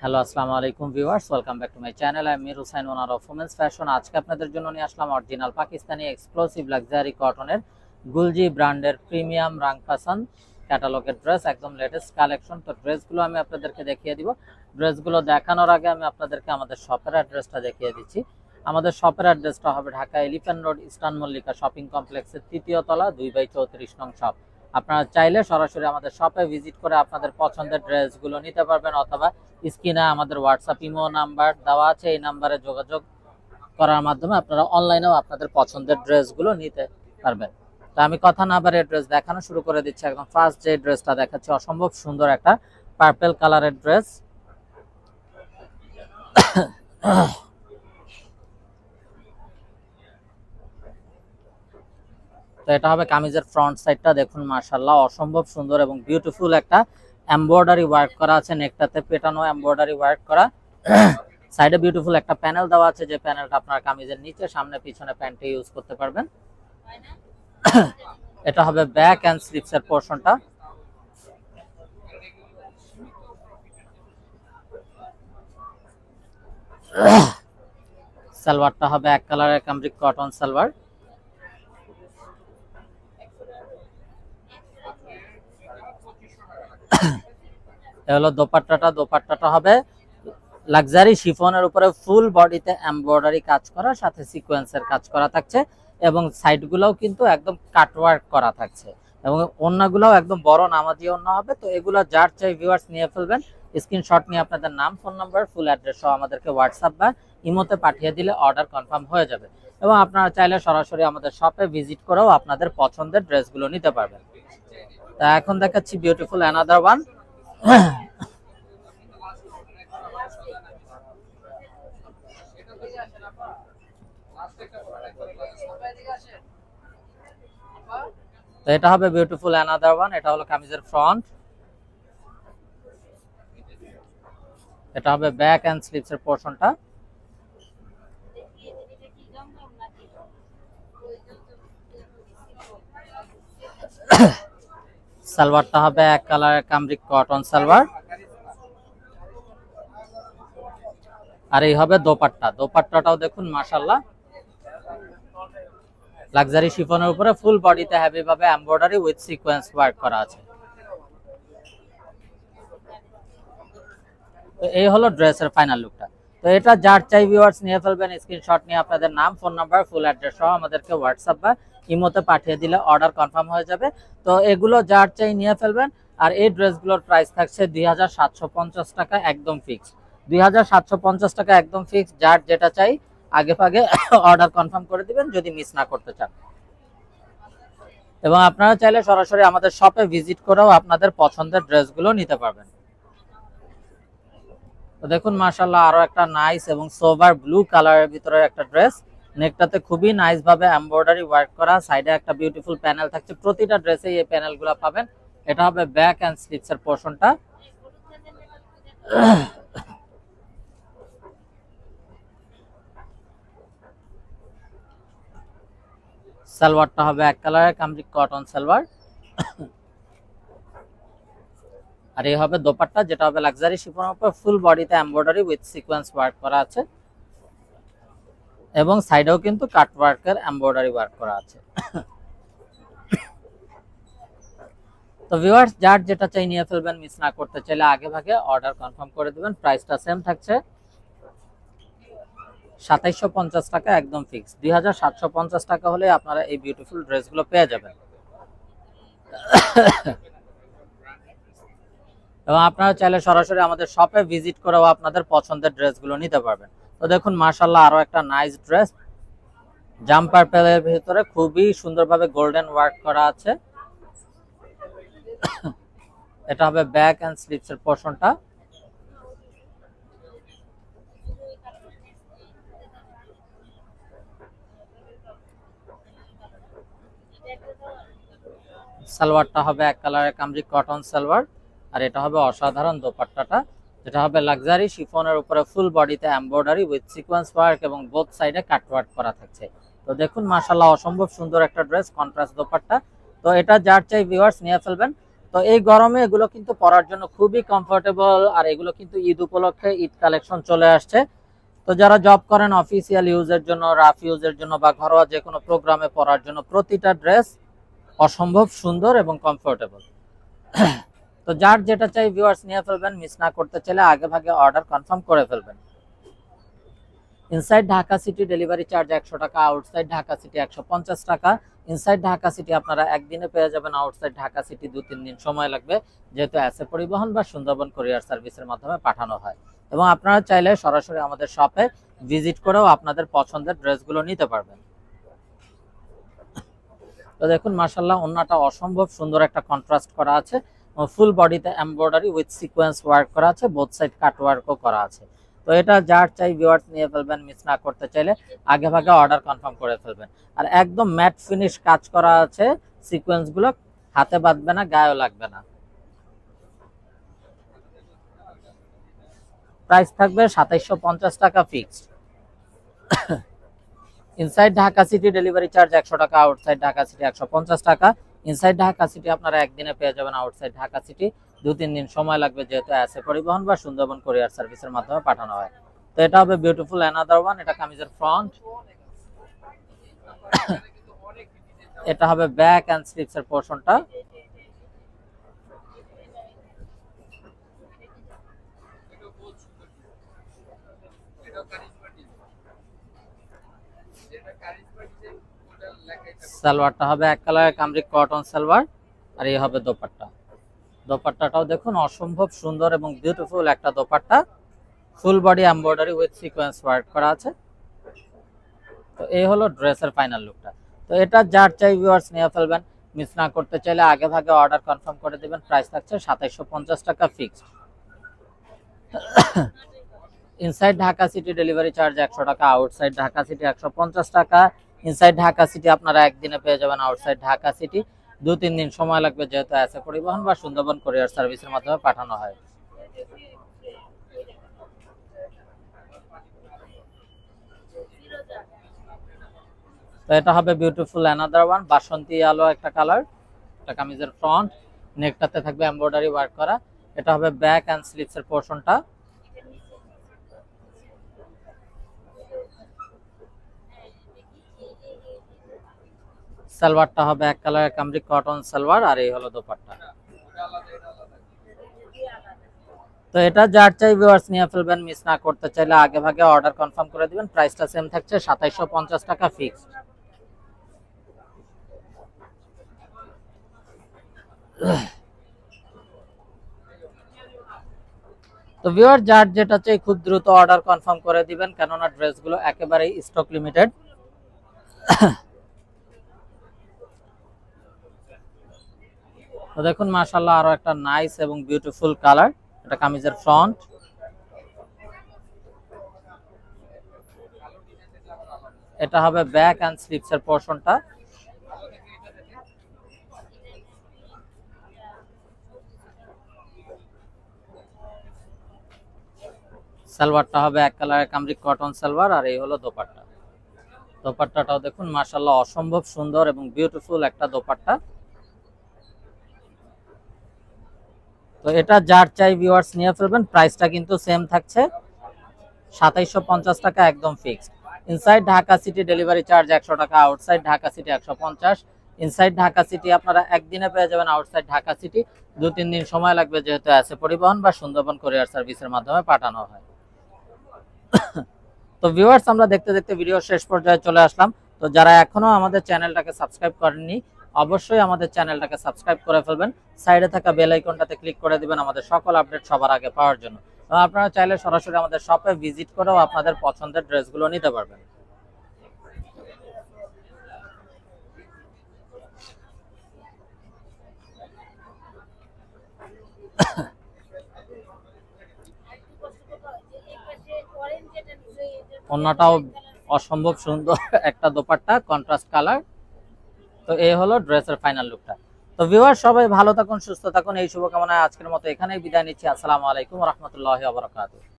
Hello, আসসালামু আলাইকুম viewers, welcome back to my channel. আমি Mir Husain, owner of women's fashion. আজকে আপনাদের জন্য নিয়ে আসলাম অরিজিনাল পাকিস্তানি এক্সক্লুসিভ লাক্সারি কটনের গুলজি ব্র্যান্ডের প্রিমিয়াম রাংপাসান ক্যাটালগের ড্রেস, একদম লেটেস্ট কালেকশন। তো ড্রেসগুলো আমি আপনাদেরকে দেখিয়ে দিব। ড্রেসগুলো দেখানোর আগে আমি আপনাদেরকে আমাদের শপের অ্যাড্রেসটা দেখিয়ে দিচ্ছি। আমাদের শপের অ্যাড্রেসটা হবে Dhaka elephant road, eastern Mallika shopping কমপ্লেক্সের ৩য় তলা, 2/34 নং শপ। আপনারা চাইলে সরাসরি আমাদের শপে ভিজিট করে আপনাদের পছন্দের ড্রেসগুলো নিতে পারবেন, অথবা স্ক্রিনে আমাদের হোয়াটসঅ্যাপ ইমো নাম্বার দেওয়া আছে, এই নাম্বারে যোগাযোগ করার মাধ্যমে আপনারা অনলাইনেও আপনাদের পছন্দের ড্রেসগুলো নিতে পারবেন। তো আমি কথা না বাড়িয়ে ড্রেস দেখানো শুরু করে দিচ্ছি। একদম ফার্স্ট যে ড্রেসটা দেখাচ্ছি, অসম্ভব সুন্দর একটা পার্পল কালারের ড্রেস। তো এটা হবে কামিজের ফ্রন্ট সাইডটা, দেখুন মাশাআল্লাহ অসম্ভব সুন্দর এবং বিউটিফুল একটা এমব্রয়ডারি ওয়ার্ক করা আছে, নেকটাতে পেটানো এমব্রয়ডারি ওয়ার্ক করা। সাইডে বিউটিফুল একটা প্যানেল দেওয়া আছে, যে প্যানেলটা আপনার কামিজের নিচে, সামনে পিছনে প্যান্টে ইউজ করতে পারবেন। এটা হবে ব্যাক এন্ড স্লিভস এর পোরশনটা। সালোয়ারটা হবে এক কালারের কামরিক কটন সালোয়ার। এটা হলো দোপাট্টাটা। দোপাট্টাটা হবে লাক্সারি শিফনের উপরে ফুল বডিতে এমব্রয়ডারি কাজ করা, সাথে সিকোয়েন্সের কাজ করা থাকছে, এবং সাইডগুলোও কিন্তু একদম কাটওয়ার্ক করা থাকছে, এবং ওড়নাগুলোও একদম বড় নামাজি ওড়না হবে। তো এগুলো যার চাই ভিউয়ার্স নিয়ে ফেলবেন। স্ক্রিনশট নিয়ে আপনাদের নাম, ফোন নাম্বার, ফুল অ্যাড্রেস সহ আমাদেরকে হোয়াটসঅ্যাপ বা ইমোতে পাঠিয়ে দিলে অর্ডার কনফার্ম হয়ে যাবে, এবং আপনারা চাইলে সরাসরি আমাদের শপে ভিজিট করেও আপনাদের পছন্দের ড্রেসগুলো নিতে পারবেন। তা এখন দেখাচ্ছি বিউটিফুল অ্যানাদার ওয়ান। তো এটা হবে বিউটিফুল অ্যানাদার ওয়ান। এটা হলো কামিজের ফ্রন্ট, এটা হবে ব্যাক এন্ড স্লিভস এর পোরশনটা। সালোয়ারটা হবে এক কালারের কামরিক কটন সালোয়ার, আর এই হবে দোপাট্টা। দোপাট্টাটাও দেখুন মাশাআল্লাহ লাক্সারি শিফনের উপরে ফুল বডিতে হেভি ভাবে এমব্রয়ডারি উইথ সিকোয়েন্স ওয়ার্ক করা আছে। তো এই হলো ড্রেসের ফাইনাল লুকটা। তো এটা যার চাই ভিউয়ার্স নিয়ে ফেলবেন। স্ক্রিনশট নিয়ে আপনাদের নাম, ফোন নাম্বার, ফুল অ্যাড্রেস সহ আমাদেরকে হোয়াটসঅ্যাপ বা ইমোতে পাঠিয়ে দিলে অর্ডার কনফার্ম হয়ে যাবে। তো এগুলো যার চাই নিয়ে ফেলবেন। আর এই ড্রেসগুলোর প্রাইস থাকছে ২৭৫০ টাকা, একদম ফিক্স। ২৭৫০ টাকা একদম ফিক্স। যার যেটা চাই আগে ভাগে অর্ডার কনফার্ম করে দিবেন যদি মিস না করতে চান, এবং আপনারা চাইলে সরাসরি আমাদের শপে ভিজিট করেও আপনাদের পছন্দের ড্রেসগুলো নিতে পারবেন। তো দেখুন মাশাআল্লাহ আরো একটা নাইস এবং সোভার ব্লু কালারের ভিতরে একটা ড্রেস। নেকটাতে খুবই নাইস ভাবে এমব্রয়ডারি ওয়ার্ক করা, সাইডে একটা বিউটিফুল প্যানেল থাকছে, প্রতিটা ড্রেসে এই প্যানেলগুলো পাবেন। এটা হবে ব্যাক এন্ড স্লিভস এর পোরশনটা। সালোয়ারটা হবে এক কালারের কামরিক কটন সালোয়ার, আর এই হবে দোপাট্টা, যেটা হবে লাক্সারি শিফনের উপর ফুল বডিতে এমব্রয়ডারি উইথ সিকোয়েন্স ওয়ার্ক করা আছে, এবং সাইডেও কিন্তু কাট ওয়ার্কের এমব্রয়ডারি ওয়ার্ক করা আছে। তো ভিউয়ার্স যার যেটা চাই নিয়ে ফেলবেন, মিস না করতে চাইলে আগে ভাগে অর্ডার কনফার্ম করে দিবেন। প্রাইসটা সেম থাকছে ২৭৫০ টাকা, একদম ফিক্স। ২৭৫০ টাকা হলে আপনারা এই বিউটিফুল ড্রেসগুলো পেয়ে যাবেন, এবং আপনারা চাইলে সরাসরি আমাদের শপে ভিজিট করেও আপনাদের পছন্দের ড্রেসগুলো নিতে পারবেন। তো দেখুন মাশাআল্লাহ আরো একটা নাইস ড্রেস, জাম্পার প্যালের ভিতরে খুবই সুন্দরভাবে গোল্ডেন ওয়ার্ক করা আছে। এটা হবে ব্যাক এন্ড স্লিভস এর পোরশনটা। সালোয়ারটা হবে এক কালারের কামরিক কটন সালোয়ার, আর এটা হবে অসাধারণ দোপাট্টাটা, যেটা হবে লাক্সারি শিফনের উপরে ফুল বডিতে এমব্রয়ডারি উইথ সিকোয়েন্স ওয়ার্ক এবং বোথ সাইডে কাট ওয়ার্ক করা থাকছে। তো দেখুন মাশাআল্লাহ অসম্ভব সুন্দর একটা ড্রেস, কন্ট্রাস্ট দোপাট্টা। তো এটা যার চাই ভিউয়ার্স নিয়ে ফেলবেন। তো এই গরমে এগুলো কিন্তু পরার জন্য খুবই কমফোর্টেবল, আর এগুলো কিন্তু ঈদ উপলক্ষে ঈদ কালেকশন চলে আসছে। তো যারা জব করেন অফিসিয়াল ইউজের জন্য, রাফ ইউজের জন্য বা ঘরোয়া যে কোনো প্রোগ্রামে পরার জন্য প্রতিটা ড্রেস অসম্ভব সুন্দর এবং কমফোর্টেবল। তো যার যেটা চাই ভিউয়ার্স নিয়ে ফেলবেন, মিস না করতে চাইলে আগে ভাগে অর্ডার কনফার্ম করে ফেলবেন। Inside Dhaka city delivery charge 100 টাকা, আউটসাইড ঢাকা সিটি 150 টাকা। ইনসাইড ঢাকা সিটি আপনারা একদিনে পেয়ে যাবেন, আউটসাইড ঢাকা সিটি 2-3 দিন সময় লাগবে, যেহেতু অ্যাসে পরিবহন বা সুন্দরবন কুরিয়ার সার্ভিসের মাধ্যমে পাঠানো হয়। এবং আপনারা চাইলে সরাসরি আমাদের শপে ভিজিট করেও আপনাদের পছন্দের ড্রেসগুলো নিতে পারবেন। তো দেখুন মাশাআল্লাহ, ওন্নাটা অসম্ভব সুন্দর একটা কন্ট্রাস্ট করা আছে, ফুল বডিতে এমব্রয়ডারি উইথ সিকোয়েন্স ওয়ার্ক করা আছে, বোথ সাইড কাট ওয়ার্কও করা আছে। তো এটা যার চাই ভিউয়ার্স নিয়ে ফেলবেন, মিস না করতে চাইলে আগে ভাগে অর্ডার কনফার্ম করে ফেলবেন। আর একদম ম্যাট ফিনিশ কাজ করা আছে, সিকোয়েন্সগুলো হাতে বাঁধবে না, গায়েও লাগবে না। প্রাইস থাকবে 2750 টাকা fixed. Inside Dhaka city delivery charge 100 টাকা, আউটসাইড ঢাকা সিটি 150 টাকা। ইনসাইড ঢাকা সিটি আপনারা একদিনে পেয়ে যাবেন, আউটসাইড ঢাকা সিটি 2-3 দিন সময় লাগবে, যেহেতু অ্যাসে পরিবহন বা সুন্দরবন কুরিয়ার সার্ভিসের মাধ্যমে পাঠানো হয়। তো এটা হবে বিউটিফুল অ্যানাদার ওয়ান। এটা কামিজের ফ্রন্ট, এটা হবে ব্যাক এন্ড স্লিভস এর পোরশনটা। সালোয়ারটা হবে এক কালারের কামরিক কটন সালোয়ার, আর এই হবে দোপাট্টা। দোপাট্টাটাও দেখুন অসম্ভব সুন্দর এবং বিউটিফুল একটা dupatta, full body embroidery with sequence work করা আছে। তো এই হলো ড্রেসের ফাইনাল লুকটা। তো এটা যার চাই ভিউয়ার্স নিয়ে ফেলবেন, মিস না করতে চাইলে আগে ভাগে অর্ডার কনফার্ম করে দিবেন। প্রাইস থাকছে 2750 টাকা fixed. Inside Dhaka city delivery charge 100 টাকা, আউটসাইড ঢাকা সিটি 150 টাকা। ইনসাইড ঢাকা সিটি আপনারা একদিনে পেয়ে যাবেন, আউটসাইড ঢাকা সিটি 2-3 দিন সময় লাগবে, যেহেতু অ্যাসে পরিবহন বা সুন্দরবন কুরিয়ার সার্ভিসের মাধ্যমে পাঠানো হয়। তো এটা হবে বিউটিফুল অ্যানাদার ওয়ান, বাসন্তী আলো একটা কালার। এটা কামিজের ফ্রন্ট, নেকটাতে থাকবে এমব্রয়ডারি ওয়ার্ক করা। এটা হবে ব্যাক এন্ড স্লিভস এর পোরশনটা। সালোয়ারটা হবে এক কালারের কামরিক কটন সালোয়ার, আর এই হলো দোপাট্টা। তো এটা যার চাই ভিউয়ার্স নিয়ে ফেলবেন, মিস না করতে চাইলে আগে ভাগে অর্ডার কনফার্ম করে দিবেন। প্রাইসটা সেম থাকছে 2750 টাকা ফিক্সড। তো ভিউয়ার যার যেটা চাই খুব দ্রুত অর্ডার কনফার্ম করে দিবেন, কেননা ড্রেসগুলো একেবারেই স্টক লিমিটেড। তো দেখুন মাশাআল্লাহ, আরো একটা নাইস এবং বিউটিফুল কালার। এটা কামিজের ফ্রন্ট, এটা হবে ব্যাক এন্ড স্লিভস এর পোরশনটা। সালোয়ারটা হবে এক কালারের কামরিক কটন সালোয়ার, আর এই হলো দোপাট্টা। দোপাট্টাটাও দেখুন মাশাআল্লাহ অসম্ভব সুন্দর এবং বিউটিফুল একটা দোপাট্টা। তো এটা যার চাই ভিউয়ার্স নিয়ে ফেলবেন। প্রাইসটা কিন্তু সেম থাকছে 2750 টাকা একদম fixed. Inside Dhaka city delivery charge 100 টাকা, outside Dhaka city 150। Inside Dhaka city আপনারা একদিনে পেয়ে যাবেন, আউটসাইড ঢাকা সিটি 2-3 দিন সময় লাগবে, যেহেতু আছে পরিবহন বা সুন্দরবন কুরিয়ার সার্ভিসের মাধ্যমে পাঠানো হয়। তো ভিউয়ার্স, আমরা দেখতে দেখতে ভিডিও শেষ পর্যায়ে চলে আসলাম। তো যারা এখনো আমাদের চ্যানেলটাকে সাবস্ক্রাইব করেননি, অবশ্যই আমাদের চ্যানেলটাকে সাবস্ক্রাইব করে ফেলবেন। সাইডে থাকা বেল আইকনটাতে ক্লিক করে দিবেন আমাদের সকল আপডেট সবার আগে পাওয়ার জন্য। আপনারা চাইলে সরাসরি আমাদের শপে ভিজিট করেও আপনাদের পছন্দের ড্রেসগুলো নিতে পারবেন। অন্যটাও অসম্ভব সুন্দর একটা দোপাট্টা, কন্ট্রাস্ট কালার। তো এই হলো ড্রেসের ফাইনাল লুকটা। তো ভিউয়ার সবাই ভালো থাকুন, সুস্থ থাকুন, এই শুভকামনায় আজকের মতো এখানেই বিদায় নিচ্ছি। আসসালামু আলাইকুম ওয়া রাহমাতুল্লাহি ওয়া বারাকাতুহু।